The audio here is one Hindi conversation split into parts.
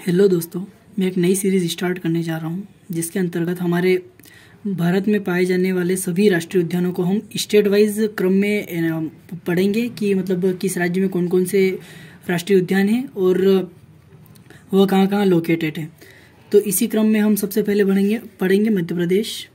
हेलो दोस्तों, मैं एक नई सीरीज़ स्टार्ट करने जा रहा हूँ जिसके अंतर्गत हमारे भारत में पाए जाने वाले सभी राष्ट्रीय उद्यानों को हम स्टेट वाइज क्रम में पढ़ेंगे कि मतलब किस राज्य में कौन कौन से राष्ट्रीय उद्यान हैं और वह कहाँ कहाँ लोकेटेड है। तो इसी क्रम में हम सबसे पहले पढ़ेंगे मध्य प्रदेश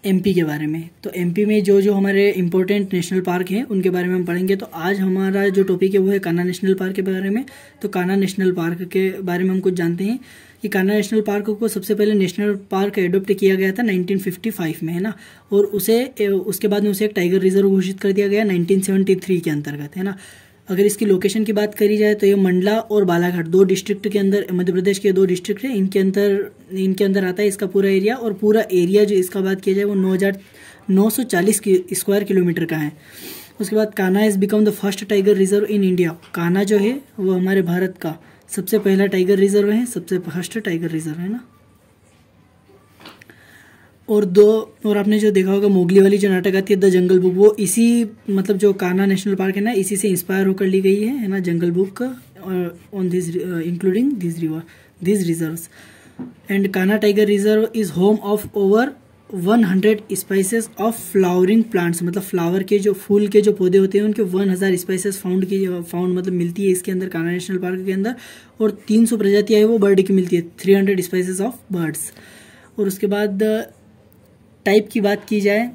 एमपी के बारे में। तो एमपी में जो जो हमारे इम्पोर्टेंट नेशनल पार्क हैं उनके बारे में हम पढ़ेंगे। तो आज हमारा जो टॉपिक है वो है कान्हा नेशनल पार्क के बारे में। तो कान्हा नेशनल पार्क के बारे में हम कुछ जानते हैं कि कान्हा नेशनल पार्क को सबसे पहले नेशनल पार्क एडॉप्ट किया गया था 1955 में, है ना। और उसके बाद में उसे एक टाइगर रिजर्व घोषित कर दिया गया 1973 के अंतर्गत, है ना। अगर इसकी लोकेशन की बात करी जाए तो ये मंडला और बालाघाट दो डिस्ट्रिक्ट के अंदर, मध्य प्रदेश के दो डिस्ट्रिक्ट है, इनके अंदर आता है इसका पूरा एरिया। और पूरा एरिया जो इसका बात किया जाए वो 9,940 स्क्वायर किलोमीटर का है। उसके बाद Kanha has become the first tiger reserve in India. Kanha जो है वो हमारे भारत का सबसे पहला टाइगर रिजर्व है, सबसे फर्स्ट टाइगर रिजर्व, है ना। और आपने जो देखा होगा मोगली वाली जो नाटक आती है द जंगल बुक, वो इसी मतलब जो कान्हा नेशनल पार्क है ना, इसी से इंस्पायर होकर ली गई है ना, jungle book on this including this reserves. And Kanha tiger reserve is home of over 100 species of flowering plants. मतलब फ्लावर के जो फूल के जो पौधे होते हैं उनके 1000 स्पाइसेस फाउंड मतलब मिलती है इसके अंदर, कान्हा नेशनल पार्क के अंदर। और 300 प्रजातियां है वो बर्ड की मिलती है, 300 स्पाइसेस ऑफ बर्ड्स। और उसके बाद टाइप की बात की जाए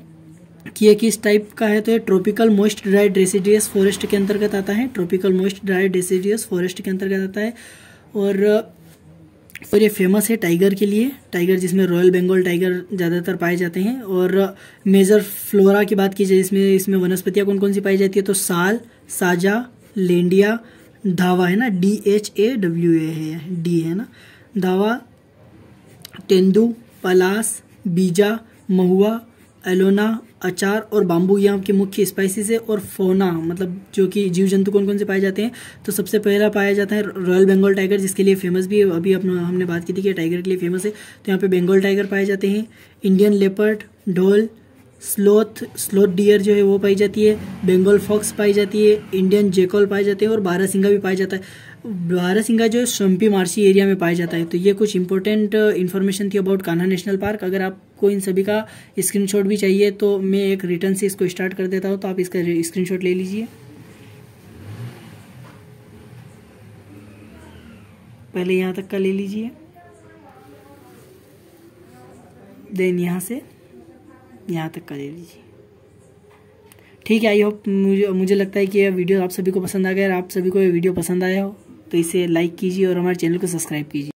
कि ये किस टाइप का है, तो ये tropical moist dry deciduous forest के अंतर्गत आता है। Tropical moist dry deciduous forest के अंतर्गत आता है। और ये फेमस है टाइगर के लिए, टाइगर जिसमें रॉयल बंगाल टाइगर ज़्यादातर पाए जाते हैं। और मेजर फ्लोरा की बात की जाए इसमें वनस्पतियाँ कौन कौन सी पाई जाती है, तो साल, साजा, लेंडिया, धावा, है ना, DHAWA है, डी है ना, धावा, तेंदू, पलास, बीजा, महुआ, एलोना, अचार और बाम्बू यहाँ के मुख्य स्पाइसेस है। और फोना मतलब जो कि जीव जंतु कौन कौन से पाए जाते हैं, तो सबसे पहला पाया जाता है रॉयल बंगाल टाइगर, जिसके लिए फेमस भी है। अभी हमने बात की थी कि टाइगर के लिए फेमस है, तो यहाँ पे बंगाल टाइगर पाए जाते हैं। इंडियन लेपर्ड, ढोल, स्लोथ डियर जो है वो पाई जाती है। बंगाल फॉक्स पाई जाती है। इंडियन जेकॉल पाए जाते हैं और बारहसिंगा भी पाया जाता है। बारहसिंगा जो है शम्पी मार्शी एरिया में पाया जाता है। तो ये कुछ इंपॉर्टेंट इन्फॉर्मेशन थी अबाउट कान्हा नेशनल पार्क। अगर आपको इन सभी का स्क्रीनशॉट भी चाहिए तो मैं एक रिटर्न से इसको स्टार्ट कर देता हूँ, तो आप इसका स्क्रीनशॉट ले लीजिए। पहले यहाँ तक का ले लीजिए, देन यहाँ से यहाँ तक का ले लीजिए। ठीक है, आई होप मुझे लगता है कि यह वीडियो आप सभी को पसंद आ गया। अगर आप सभी को ये वीडियो पसंद आया हो तो इसे लाइक कीजिए और हमारे चैनल को सब्सक्राइब कीजिए।